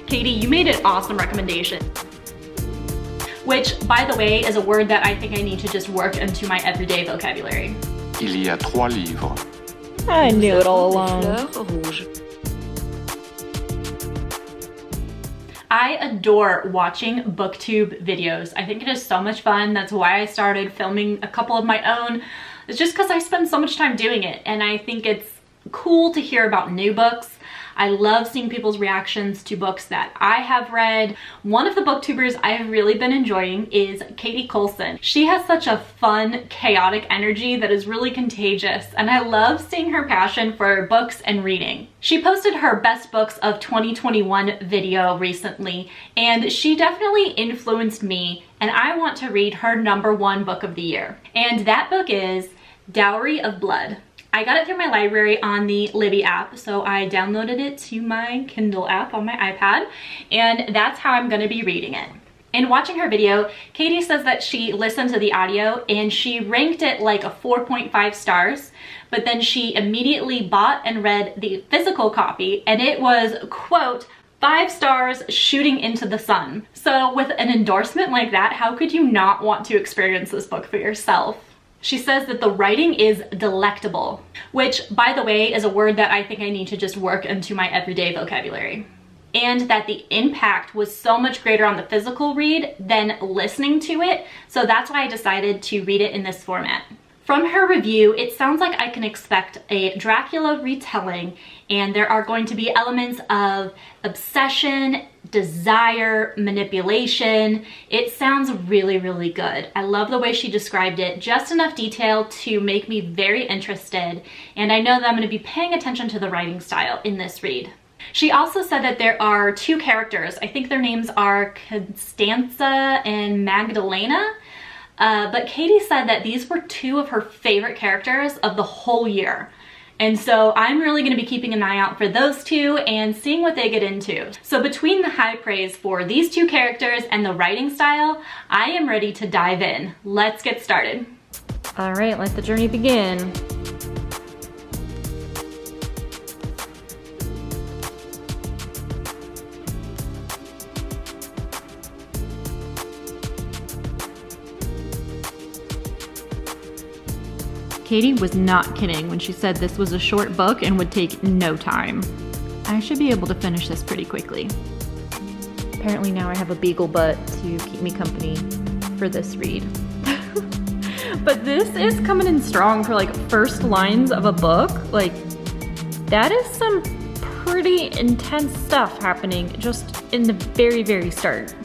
Katie, you made an awesome recommendation. Which, by the way, is a word that I think I need to just work into my everyday vocabulary. Il y a 3 livres. I knew it all along. I adore watching BookTube videos. I think it is so much fun. That's why I started filming a couple of my own. It's just because I spend so much time doing it, and I think it's cool to hear about new books. I love seeing people's reactions to books that I have read. One of the booktubers I have really been enjoying is Katie Colson. She has such a fun, chaotic energy that is really contagious, and I love seeing her passion for books and reading. She posted her best books of 2021 video recently, and she definitely influenced me, and I want to read her #1 book of the year. And that book is Dowry of Blood. I got it through my library on the Libby app, so I downloaded it to my Kindle app on my iPad, and that's how I'm going to be reading it. In watching her video, Katie says that she listened to the audio and she ranked it like a 4.5 stars, but then she immediately bought and read the physical copy, and it was, quote, 5 stars shooting into the sun. So with an endorsement like that, how could you not want to experience this book for yourself? She says that the writing is delectable, which, by the way, is a word that I think I need to just work into my everyday vocabulary. And that the impact was so much greater on the physical read than listening to it, so that's why I decided to read it in this format. From her review, it sounds like I can expect a Dracula retelling, and there are going to be elements of obsession, desire, manipulation. It sounds really, really good. I love the way she described it, just enough detail to make me very interested, and I know that I'm going to be paying attention to the writing style in this read. She also said that there are 2 characters. I think their names are Constanta and Magdalena. But Katie said that these were 2 of her favorite characters of the whole year. And so I'm really going to be keeping an eye out for those 2 and seeing what they get into. So between the high praise for these 2 characters and the writing style, I am ready to dive in. Let's get started. All right, let the journey begin. Katie was not kidding when she said this was a short book and would take no time. I should be able to finish this pretty quickly. Apparently now I have a beagle butt to keep me company for this read. But this is coming in strong for like first lines of a book. Like, that is some pretty intense stuff happening just in the very, very start.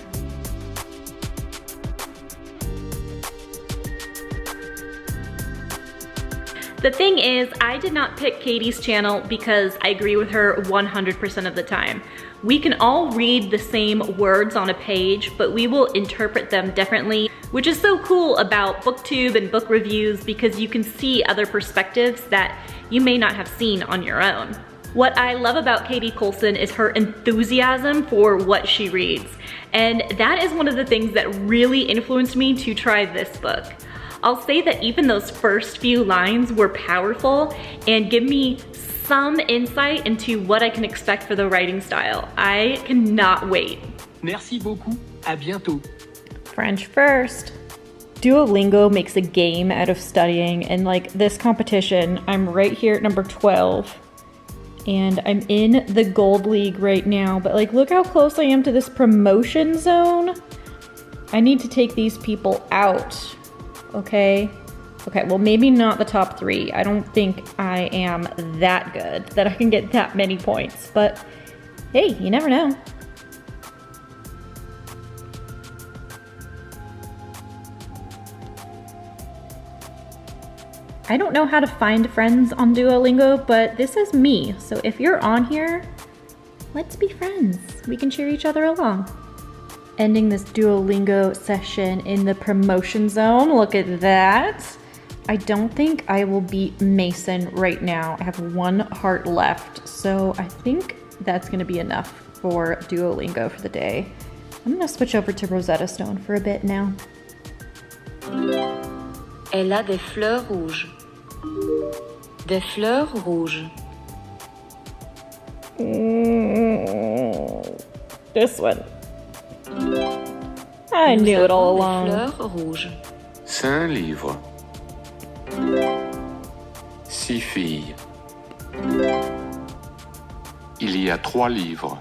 The thing is, I did not pick Katie's channel because I agree with her 100% of the time. We can all read the same words on a page, but we will interpret them differently, which is so cool about BookTube and book reviews because you can see other perspectives that you may not have seen on your own. What I love about Katie Colson is her enthusiasm for what she reads, and that is one of the things that really influenced me to try this book. I'll say that even those first few lines were powerful and give me some insight into what I can expect for the writing style. I cannot wait. Merci beaucoup. À bientôt. French first. Duolingo makes a game out of studying, and like this competition, I'm right here at number 12. And I'm in the gold league right now, but like look how close I am to this promotion zone. I need to take these people out. Okay, well maybe not the top 3. I don't think I am that good that I can get that many points, but hey, you never know. I don't know how to find friends on Duolingo, but this is me, so if you're on here, let's be friends. We can cheer each other along. Ending this Duolingo session in the promotion zone. Look at that. I don't think I will beat Mason right now. I have 1 heart left, so I think that's gonna be enough for Duolingo for the day. I'm gonna switch over to Rosetta Stone for a bit now. Elle a des fleurs rouges. Des fleurs rouges. This one. I knew it all along. Fleurs rouges. 5 livres. 6 filles. Il y a 3 livres.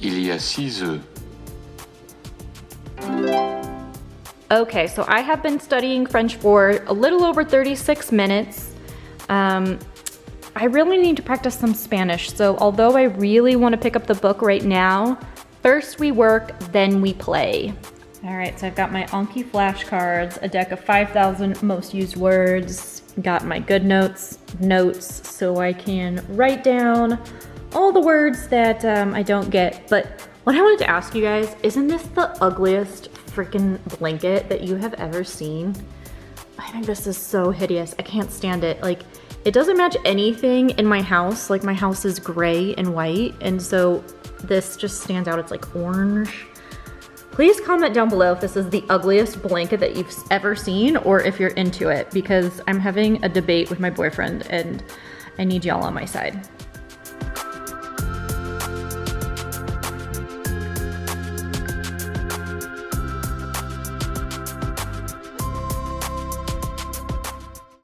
Il y a 6 œufs. Okay, so I have been studying French for a little over 36 minutes. I really need to practice some Spanish, so although I really want to pick up the book right now, first we work, then we play. All right, so I've got my Anki flashcards, a deck of 5,000 most used words, got my good notes so I can write down all the words that I don't get. But what I wanted to ask you guys, isn't this the ugliest freaking blanket that you have ever seen? I think this is so hideous. I can't stand it. Like, it doesn't match anything in my house. Like, my house is gray and white, and so this just stands out. It's like orange. Please comment down below if this is the ugliest blanket that you've ever seen or if you're into it, because I'm having a debate with my boyfriend and I need y'all on my side.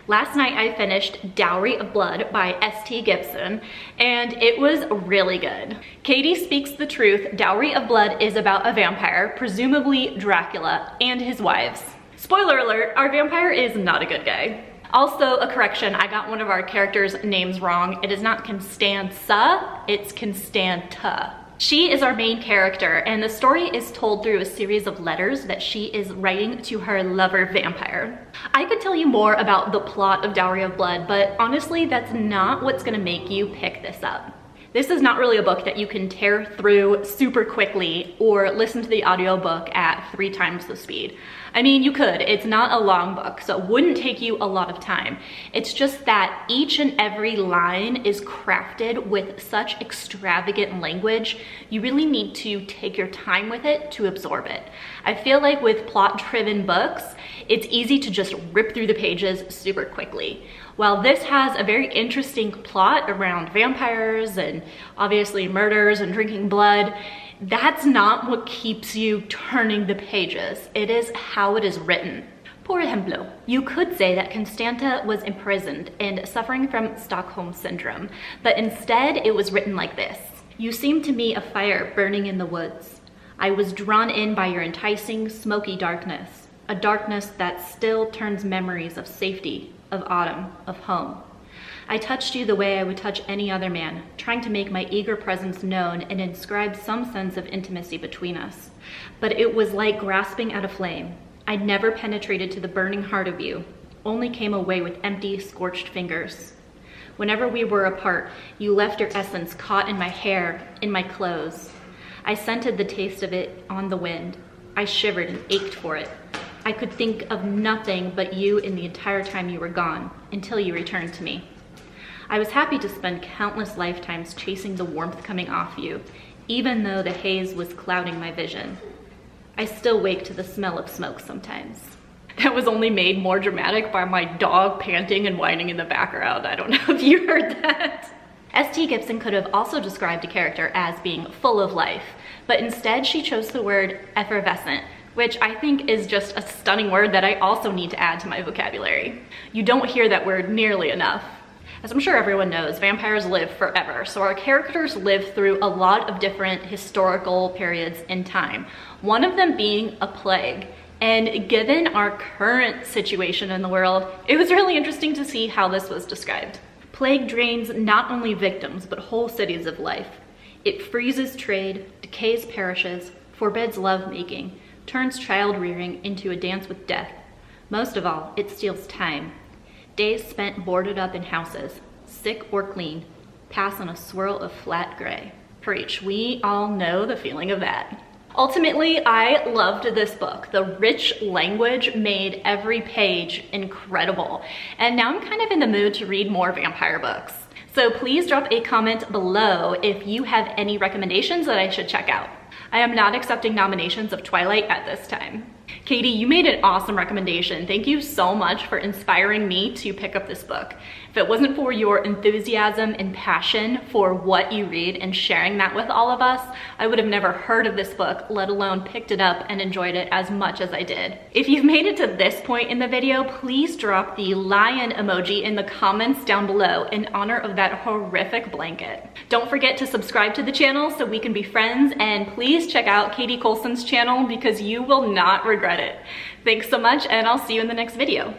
Last night I finished Dowry of Blood by ST Gibson, and it was really good. Katie speaks the truth. Dowry of Blood is about a vampire, presumably Dracula, and his wives. Spoiler alert, our vampire is not a good guy. Also, a correction, I got one of our characters' names wrong. It is not Constanza, it's Constanta. She is our main character, and the story is told through a series of letters that she is writing to her lover vampire. I could tell you more about the plot of Dowry of Blood, but honestly, that's not what's gonna make you pick this up. This is not really a book that you can tear through super quickly or listen to the audiobook at 3 times the speed. I mean, you could. It's not a long book, so it wouldn't take you a lot of time. It's just that each and every line is crafted with such extravagant language, you really need to take your time with it to absorb it. I feel like with plot-driven books, it's easy to just rip through the pages super quickly. While this has a very interesting plot around vampires and obviously murders and drinking blood, that's not what keeps you turning the pages. It is how it is written. Por ejemplo, you could say that Constanta was imprisoned and suffering from Stockholm Syndrome, but instead it was written like this. You seem to me a fire burning in the woods. I was drawn in by your enticing, smoky darkness, a darkness that still turns memories of safety, of autumn, of home. I touched you the way I would touch any other man, trying to make my eager presence known and inscribe some sense of intimacy between us. But it was like grasping at a flame. I never penetrated to the burning heart of you, only came away with empty, scorched fingers. Whenever we were apart, you left your essence caught in my hair, in my clothes. I scented the taste of it on the wind. I shivered and ached for it. I could think of nothing but you in the entire time you were gone, until you returned to me. I was happy to spend countless lifetimes chasing the warmth coming off you, even though the haze was clouding my vision. I still wake to the smell of smoke sometimes. That was only made more dramatic by my dog panting and whining in the background. I don't know if you heard that. ST Gibson could have also described a character as being full of life, but instead she chose the word effervescent, which I think is just a stunning word that I also need to add to my vocabulary. You don't hear that word nearly enough. As I'm sure everyone knows, vampires live forever, so our characters live through a lot of different historical periods in time, one of them being a plague. And given our current situation in the world, it was really interesting to see how this was described. Plague drains not only victims, but whole cities of life. It freezes trade, decays parishes, forbids lovemaking, turns child rearing into a dance with death. Most of all, it steals time. Days spent boarded up in houses, sick or clean, pass on a swirl of flat gray. Preach, we all know the feeling of that. Ultimately, I loved this book. The rich language made every page incredible. And now I'm kind of in the mood to read more vampire books. So please drop a comment below if you have any recommendations that I should check out. I am not accepting nominations of Twilight at this time. Katie, you made an awesome recommendation. Thank you so much for inspiring me to pick up this book. If it wasn't for your enthusiasm and passion for what you read and sharing that with all of us, I would have never heard of this book, let alone picked it up and enjoyed it as much as I did. If you've made it to this point in the video, please drop the lion emoji in the comments down below in honor of that horrific blanket. Don't forget to subscribe to the channel so we can be friends, and please check out Katie Colson's channel because you will not regret it. Thanks so much, and I'll see you in the next video.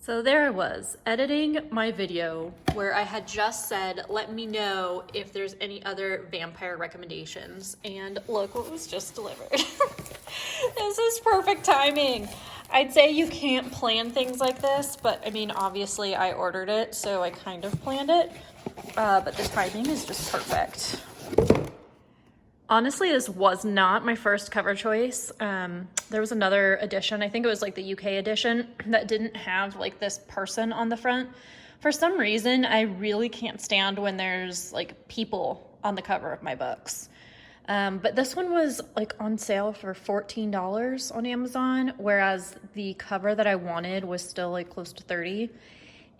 So there I was, editing my video where I had just said, let me know if there's any other vampire recommendations. And look what was just delivered. This is perfect timing. I'd say you can't plan things like this, but I mean, obviously I ordered it, so I kind of planned it. But the timing is just perfect. Honestly, this was not my first cover choice. There was another edition, I think it was like the UK edition, that didn't have like this person on the front. For some reason, I really can't stand when there's like people on the cover of my books. But this one was like on sale for $14 on Amazon, whereas the cover that I wanted was still like close to $30.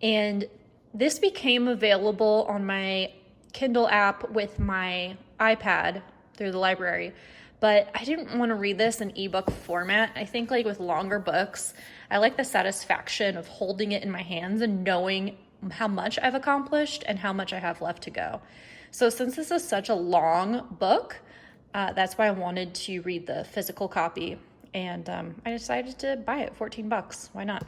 And this became available on my Kindle app with my iPad through the library, but I didn't want to read this in ebook format. I think like with longer books, I like the satisfaction of holding it in my hands and knowing how much I've accomplished and how much I have left to go. So since this is such a long book, that's why I wanted to read the physical copy, and I decided to buy it, $14. Why not?